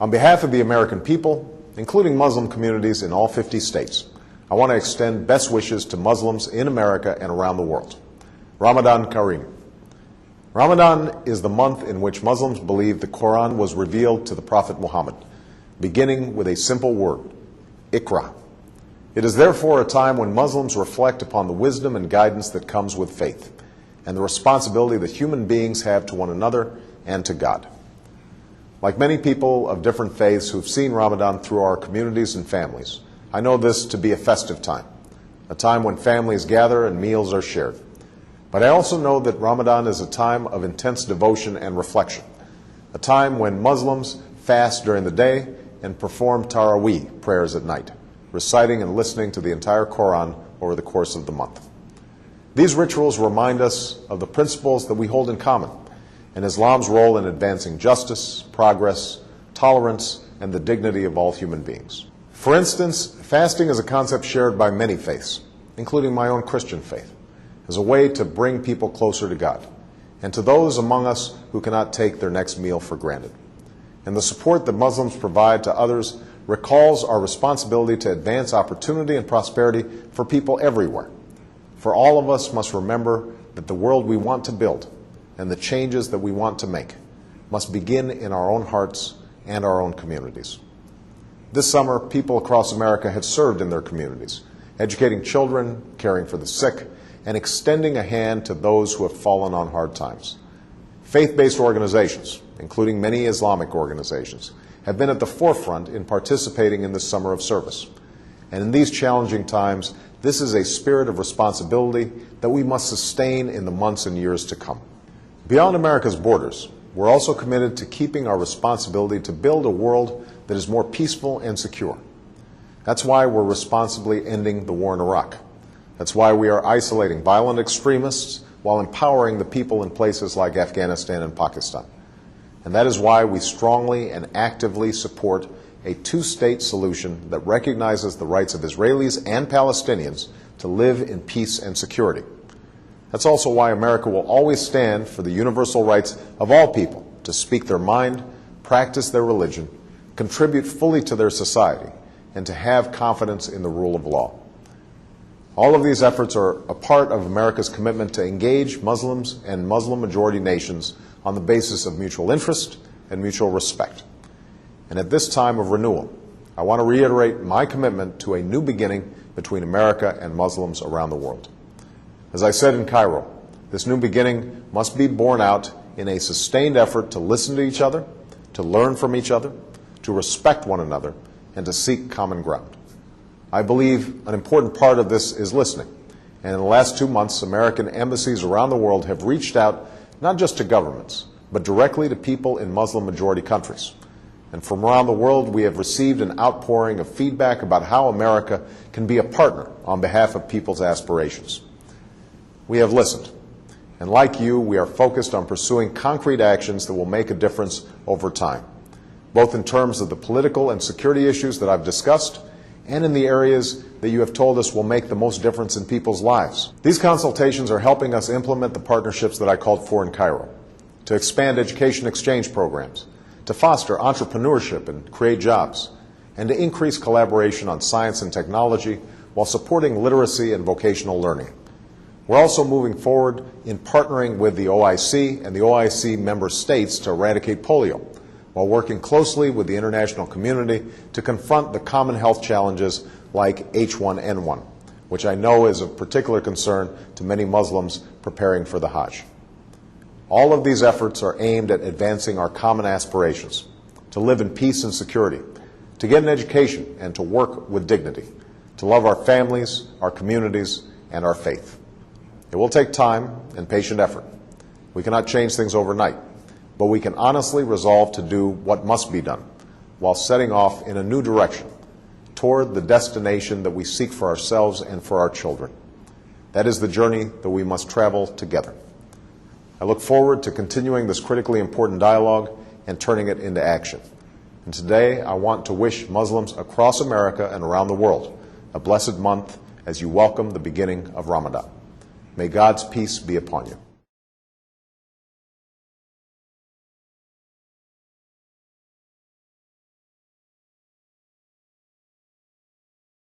On behalf of the American people, including Muslim communities in all 50 states, I want to extend best wishes to Muslims in America and around the world. Ramadan Kareem. Ramadan is the month in which Muslims believe the Quran was revealed to the Prophet Muhammad, beginning with a simple word, Iqra. It is therefore a time when Muslims reflect upon the wisdom and guidance that comes with faith, and the responsibility that human beings have to one another and to God. Like many people of different faiths who've seen Ramadan through our communities and families, I know this to be a festive time, a time when families gather and meals are shared. But I also know that Ramadan is a time of intense devotion and reflection, a time when Muslims fast during the day and perform Taraweeh prayers at night, reciting and listening to the entire Quran over the course of the month. These rituals remind us of the principles that we hold in common, and Islam's role in advancing justice, progress, tolerance, and the dignity of all human beings. For instance, fasting is a concept shared by many faiths, including my own Christian faith, as a way to bring people closer to God, and to those among us who cannot take their next meal for granted. And the support that Muslims provide to others recalls our responsibility to advance opportunity and prosperity for people everywhere. For all of us must remember that the world we want to build and the changes that we want to make must begin in our own hearts and our own communities. This summer, people across America have served in their communities, educating children, caring for the sick, and extending a hand to those who have fallen on hard times. Faith-based organizations, including many Islamic organizations, have been at the forefront in participating in this summer of service. And in these challenging times, this is a spirit of responsibility that we must sustain in the months and years to come. Beyond America's borders, we're also committed to keeping our responsibility to build a world that is more peaceful and secure. That's why we're responsibly ending the war in Iraq. That's why we are isolating violent extremists while empowering the people in places like Afghanistan and Pakistan. And that is why we strongly and actively support a two-state solution that recognizes the rights of Israelis and Palestinians to live in peace and security. That's also why America will always stand for the universal rights of all people to speak their mind, practice their religion, contribute fully to their society, and to have confidence in the rule of law. All of these efforts are a part of America's commitment to engage Muslims and Muslim-majority nations on the basis of mutual interest and mutual respect. And at this time of renewal, I want to reiterate my commitment to a new beginning between America and Muslims around the world. As I said in Cairo, this new beginning must be borne out in a sustained effort to listen to each other, to learn from each other, to respect one another, and to seek common ground. I believe an important part of this is listening. And in the last 2 months, American embassies around the world have reached out not just to governments, but directly to people in Muslim-majority countries. And from around the world, we have received an outpouring of feedback about how America can be a partner on behalf of people's aspirations. We have listened. And like you, we are focused on pursuing concrete actions that will make a difference over time, both in terms of the political and security issues that I've discussed, and in the areas that you have told us will make the most difference in people's lives. These consultations are helping us implement the partnerships that I called for in Cairo, to expand education exchange programs, to foster entrepreneurship and create jobs, and to increase collaboration on science and technology while supporting literacy and vocational learning. We're also moving forward in partnering with the OIC and the OIC member states to eradicate polio, while working closely with the international community to confront the common health challenges like H1N1, which I know is of particular concern to many Muslims preparing for the Hajj. All of these efforts are aimed at advancing our common aspirations, to live in peace and security, to get an education and to work with dignity, to love our families, our communities, and our faith. It will take time and patient effort. We cannot change things overnight, but we can honestly resolve to do what must be done while setting off in a new direction toward the destination that we seek for ourselves and for our children. That is the journey that we must travel together. I look forward to continuing this critically important dialogue and turning it into action. And today, I want to wish Muslims across America and around the world a blessed month as you welcome the beginning of Ramadan. May God's peace be upon you.